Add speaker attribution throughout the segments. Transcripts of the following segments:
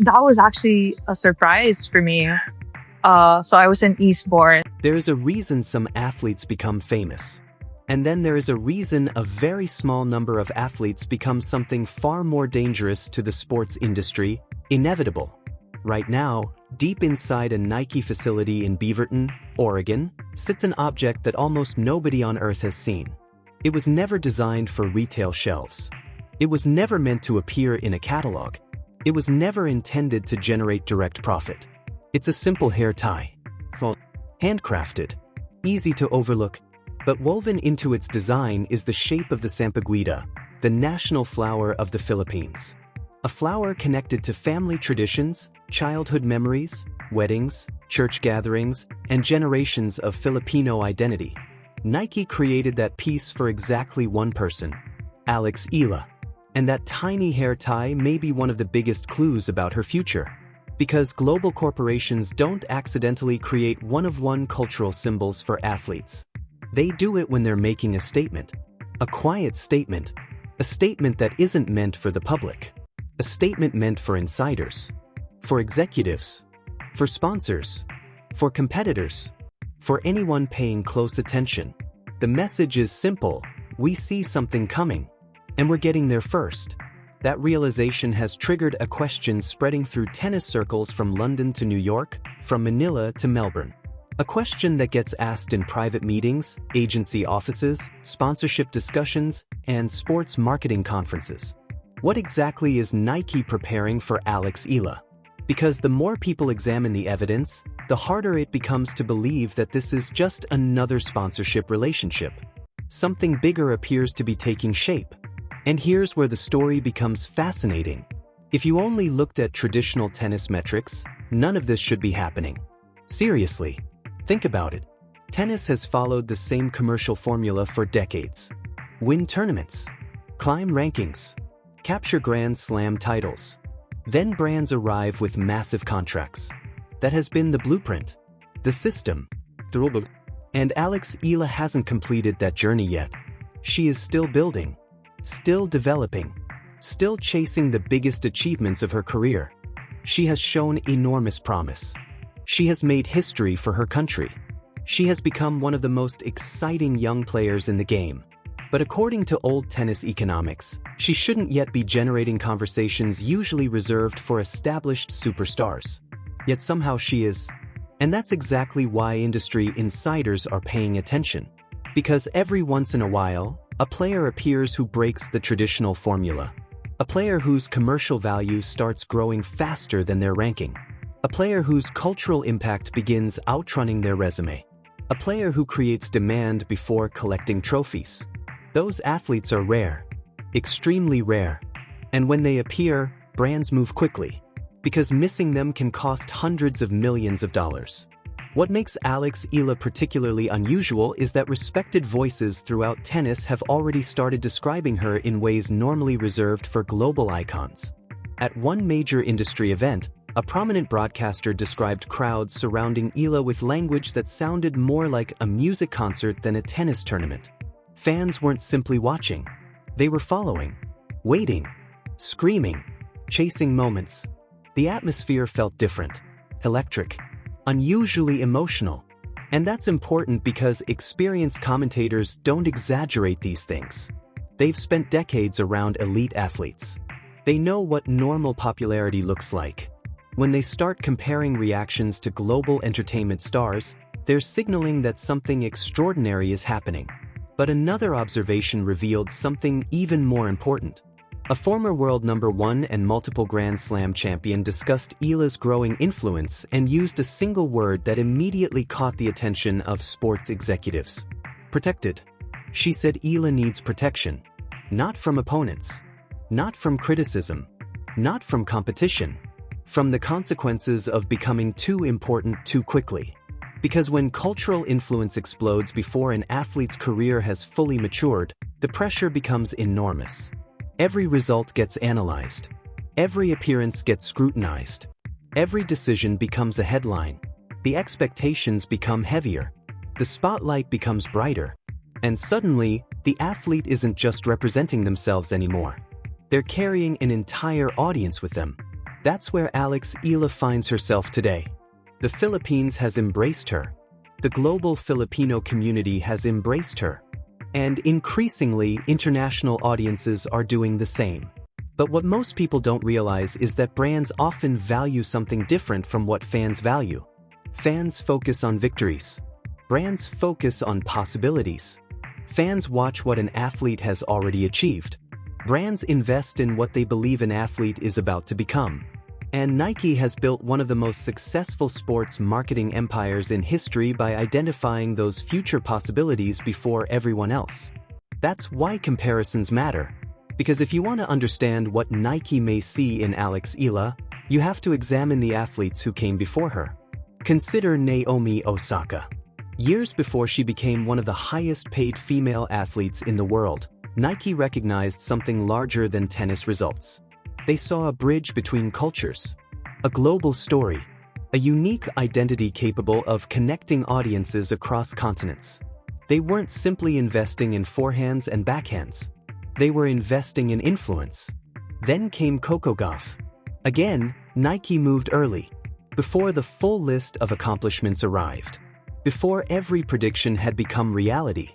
Speaker 1: That was actually a surprise for me. So I was in Eastbourne.
Speaker 2: There's a reason some athletes become famous. And then there is a reason a very small number of athletes become something far more dangerous to the sports industry, inevitable. Right now, deep inside a Nike facility in Beaverton, Oregon, sits an object that almost nobody on Earth has seen. It was never designed for retail shelves. It was never meant to appear in a catalog. It was never intended to generate direct profit. It's a simple hair tie. Handcrafted, easy to overlook, but woven into its design is the shape of the sampaguita, the national flower of the Philippines. A flower connected to family traditions, childhood memories, weddings, church gatherings, and generations of Filipino identity. Nike created that piece for exactly one person, Alex Eala. And that tiny hair tie may be one of the biggest clues about her future. Because global corporations don't accidentally create one-of-one cultural symbols for athletes. They do it when they're making a statement. A quiet statement. A statement that isn't meant for the public. A statement meant for insiders. For executives. For sponsors. For competitors. For anyone paying close attention. The message is simple: we see something coming. And we're getting there first. That realization has triggered a question spreading through tennis circles from London to New York, from Manila to Melbourne. A question that gets asked in private meetings, agency offices, sponsorship discussions, and sports marketing conferences. What exactly is Nike preparing for Alex Eala? Because the more people examine the evidence, the harder it becomes to believe that this is just another sponsorship relationship. Something bigger appears to be taking shape. And here's where the story becomes fascinating. If you only looked at traditional tennis metrics, none of this should be happening. Seriously, think about it. Tennis has followed the same commercial formula for decades. Win tournaments, climb rankings, capture Grand Slam titles. Then brands arrive with massive contracts. That has been the blueprint, the system. And Alex Eala hasn't completed that journey yet. She is still building. Still developing, still chasing the biggest achievements of her career. She has shown enormous promise. She has made history for her country. She has become one of the most exciting young players in the game. But according to old tennis economics, she shouldn't yet be generating conversations usually reserved for established superstars. Yet somehow she is. And that's exactly why industry insiders are paying attention. Because every once in a while, a player appears who breaks the traditional formula. A player whose commercial value starts growing faster than their ranking. A player whose cultural impact begins outrunning their resume. A player who creates demand before collecting trophies. Those athletes are rare. Extremely rare. And when they appear, brands move quickly. Because missing them can cost hundreds of millions of dollars. What makes Alex Eala particularly unusual is that respected voices throughout tennis have already started describing her in ways normally reserved for global icons. At one major industry event, a prominent broadcaster described crowds surrounding Eala with language that sounded more like a music concert than a tennis tournament. Fans weren't simply watching. They were following, waiting, screaming, chasing moments. The atmosphere felt different, electric, unusually emotional. And that's important because experienced commentators don't exaggerate these things. They've spent decades around elite athletes. They know what normal popularity looks like. When they start comparing reactions to global entertainment stars, they're signaling that something extraordinary is happening. But another observation revealed something even more important. A former world #1 and multiple Grand Slam champion discussed Eala's growing influence and used a single word that immediately caught the attention of sports executives. Protected. She said Eala needs protection. Not from opponents. Not from criticism. Not from competition. From the consequences of becoming too important too quickly. Because when cultural influence explodes before an athlete's career has fully matured, the pressure becomes enormous. Every result gets analyzed. Every appearance gets scrutinized. Every decision becomes a headline. The expectations become heavier. The spotlight becomes brighter. And suddenly, the athlete isn't just representing themselves anymore. They're carrying an entire audience with them. That's where Alex Eala finds herself today. The Philippines has embraced her. The global Filipino community has embraced her. And increasingly, international audiences are doing the same. But what most people don't realize is that brands often value something different from what fans value. Fans focus on victories. Brands focus on possibilities. Fans watch what an athlete has already achieved. Brands invest in what they believe an athlete is about to become. And Nike has built one of the most successful sports marketing empires in history by identifying those future possibilities before everyone else. That's why comparisons matter. Because if you want to understand what Nike may see in Alex Eala, you have to examine the athletes who came before her. Consider Naomi Osaka. Years before she became one of the highest-paid female athletes in the world, Nike recognized something larger than tennis results. They saw a bridge between cultures, a global story, a unique identity capable of connecting audiences across continents. They weren't simply investing in forehands and backhands. They were investing in influence. Then came Coco Gauff. Again, Nike moved early, before the full list of accomplishments arrived, before every prediction had become reality,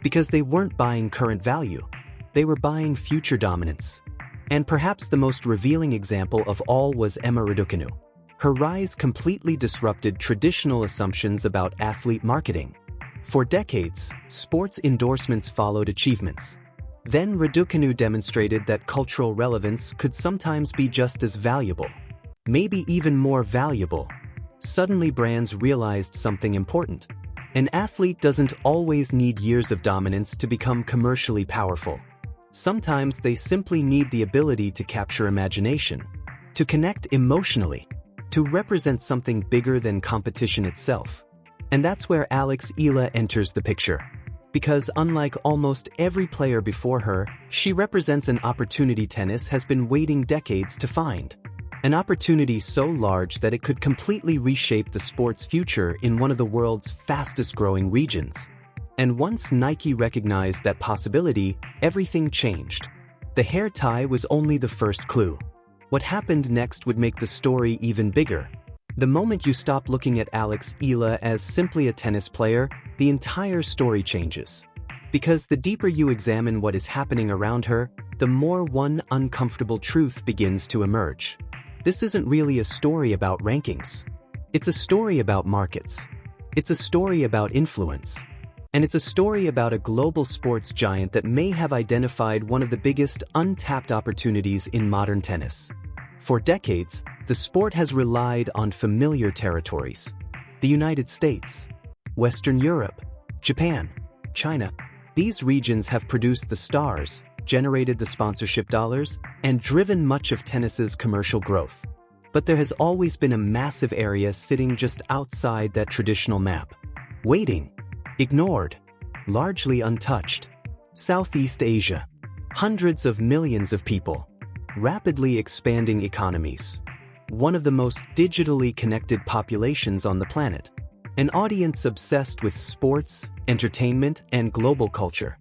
Speaker 2: because they weren't buying current value. They were buying future dominance. And perhaps the most revealing example of all was Emma Raducanu. Her rise completely disrupted traditional assumptions about athlete marketing. For decades, sports endorsements followed achievements. Then Raducanu demonstrated that cultural relevance could sometimes be just as valuable, maybe even more valuable. Suddenly brands realized something important. An athlete doesn't always need years of dominance to become commercially powerful. Sometimes they simply need the ability to capture imagination, to connect emotionally, to represent something bigger than competition itself. And that's where Alex Eala enters the picture. Because unlike almost every player before her, she represents an opportunity tennis has been waiting decades to find. An opportunity so large that it could completely reshape the sport's future in one of the world's fastest-growing regions. And once Nike recognized that possibility, everything changed. The hair tie was only the first clue. What happened next would make the story even bigger. The moment you stop looking at Alex Eala as simply a tennis player, the entire story changes. Because the deeper you examine what is happening around her, the more one uncomfortable truth begins to emerge. This isn't really a story about rankings. It's a story about markets. It's a story about influence. And it's a story about a global sports giant that may have identified one of the biggest untapped opportunities in modern tennis. For decades, the sport has relied on familiar territories. The United States, Western Europe, Japan, China. These regions have produced the stars, generated the sponsorship dollars, and driven much of tennis's commercial growth. But there has always been a massive area sitting just outside that traditional map, waiting, ignored, largely untouched. Southeast Asia. Hundreds of millions of people. Rapidly expanding economies. One of the most digitally connected populations on the planet. An audience obsessed with sports, entertainment, and global culture.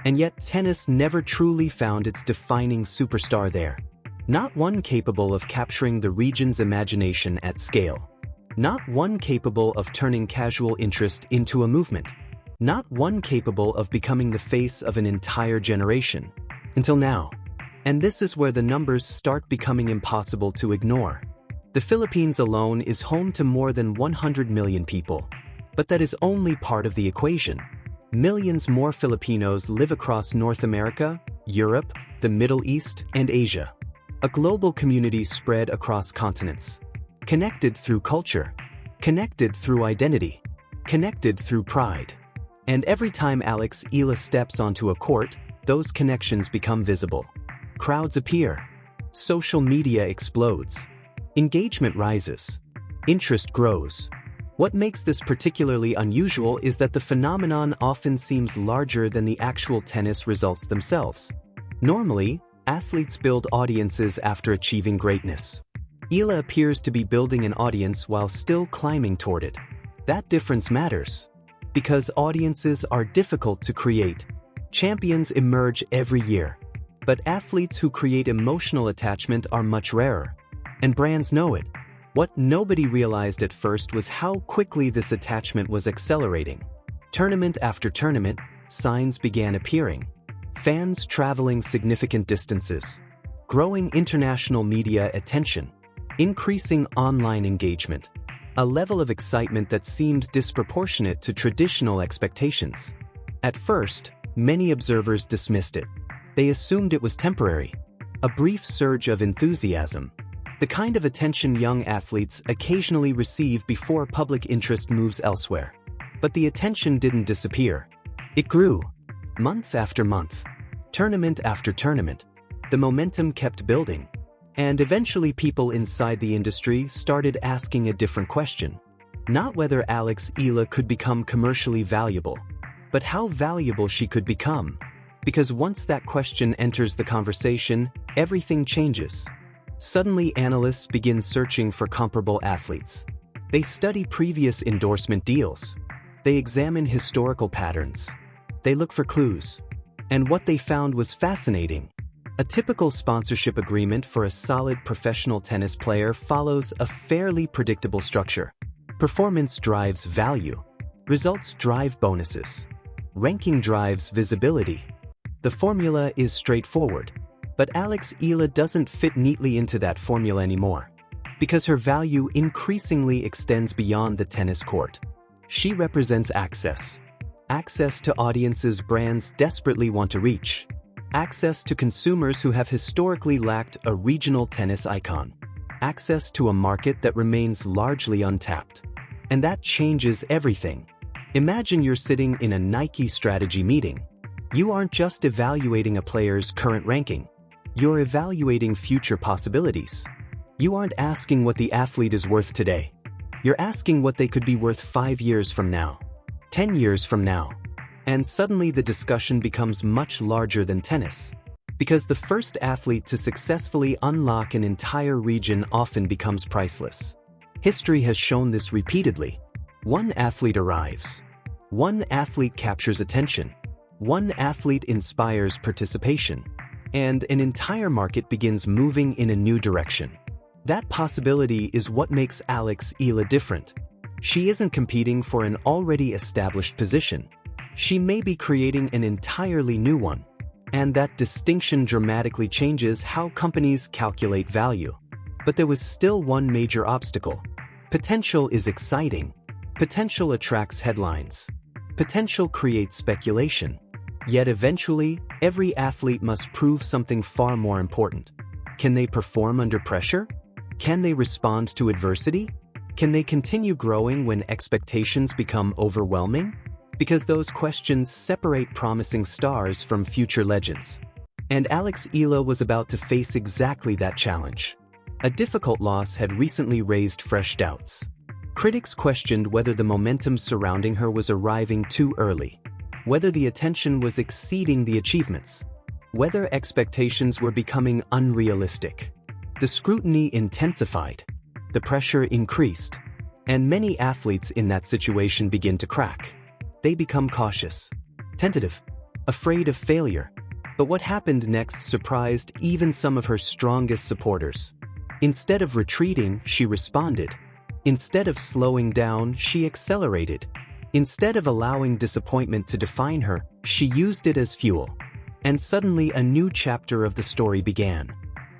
Speaker 2: And yet tennis never truly found its defining superstar there. Not one capable of capturing the region's imagination at scale. Not one capable of turning casual interest into a movement. Not one capable of becoming the face of an entire generation. Until now. And this is where the numbers start becoming impossible to ignore. The Philippines alone is home to more than 100 million people. But that is only part of the equation. Millions more Filipinos live across North America, Europe, the Middle East, and Asia. A global community spread across continents. Connected through culture. Connected through identity. Connected through pride. And every time Alex Eala steps onto a court, those connections become visible. Crowds appear. Social media explodes. Engagement rises. Interest grows. What makes this particularly unusual is that the phenomenon often seems larger than the actual tennis results themselves. Normally, athletes build audiences after achieving greatness. Eala appears to be building an audience while still climbing toward it. That difference matters. Because audiences are difficult to create. Champions emerge every year. But athletes who create emotional attachment are much rarer. and brands know it. What nobody realized at first was how quickly this attachment was accelerating. Tournament after tournament, signs began appearing. Fans traveling significant distances. Growing international media attention. Increasing online engagement. A level of excitement that seemed disproportionate to traditional expectations. At first, many observers dismissed it. They assumed it was temporary. A brief surge of enthusiasm. The kind of attention young athletes occasionally receive before public interest moves elsewhere. But the attention didn't disappear. It grew. Month after month. Tournament after tournament. The momentum kept building. And eventually people inside the industry started asking a different question. Not whether Alex Eala could become commercially valuable, but how valuable she could become. Because once that question enters the conversation, everything changes. Suddenly analysts begin searching for comparable athletes. They study previous endorsement deals. They examine historical patterns. They look for clues. And what they found was fascinating. A typical sponsorship agreement for a solid professional tennis player follows a fairly predictable structure. Performance drives value. Results drive bonuses. Ranking drives visibility. The formula is straightforward. But Alex Eala doesn't fit neatly into that formula anymore. Because her value increasingly extends beyond the tennis court. She represents access. Access to audiences brands desperately want to reach. Access to consumers who have historically lacked a regional tennis icon. Access to a market that remains largely untapped. And that changes everything. Imagine you're sitting in a Nike strategy meeting. You aren't just evaluating a player's current ranking. You're evaluating future possibilities. You aren't asking what the athlete is worth today. You're asking what they could be worth 5 years from now, 10 years from now. And suddenly the discussion becomes much larger than tennis. Because the first athlete to successfully unlock an entire region often becomes priceless. History has shown this repeatedly. One athlete arrives. One athlete captures attention. One athlete inspires participation. And an entire market begins moving in a new direction. That possibility is what makes Alex Eala different. She isn't competing for an already established position. She may be creating an entirely new one. And that distinction dramatically changes how companies calculate value. But there was still one major obstacle. Potential is exciting. Potential attracts headlines. Potential creates speculation. Yet eventually, every athlete must prove something far more important. Can they perform under pressure? Can they respond to adversity? Can they continue growing when expectations become overwhelming? Because those questions separate promising stars from future legends. And Alex Eala was about to face exactly that challenge. A difficult loss had recently raised fresh doubts. Critics questioned whether the momentum surrounding her was arriving too early, whether the attention was exceeding the achievements, whether expectations were becoming unrealistic. The scrutiny intensified, the pressure increased, and many athletes in that situation begin to crack. They become cautious, tentative, afraid of failure. But what happened next surprised even some of her strongest supporters. Instead of retreating, she responded. Instead of slowing down, she accelerated. Instead of allowing disappointment to define her, she used it as fuel. And suddenly a new chapter of the story began.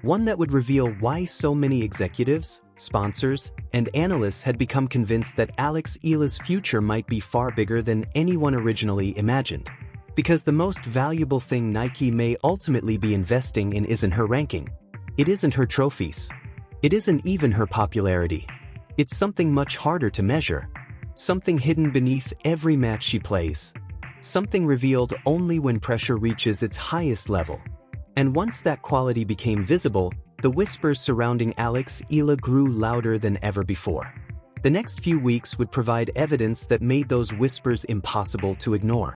Speaker 2: One that would reveal why so many executives, sponsors, and analysts had become convinced that Alex Eala's future might be far bigger than anyone originally imagined. Because the most valuable thing Nike may ultimately be investing in isn't her ranking. It isn't her trophies. It isn't even her popularity. It's something much harder to measure. Something hidden beneath every match she plays. Something revealed only when pressure reaches its highest level. And once that quality became visible, the whispers surrounding Alex Eala grew louder than ever before. The next few weeks would provide evidence that made those whispers impossible to ignore.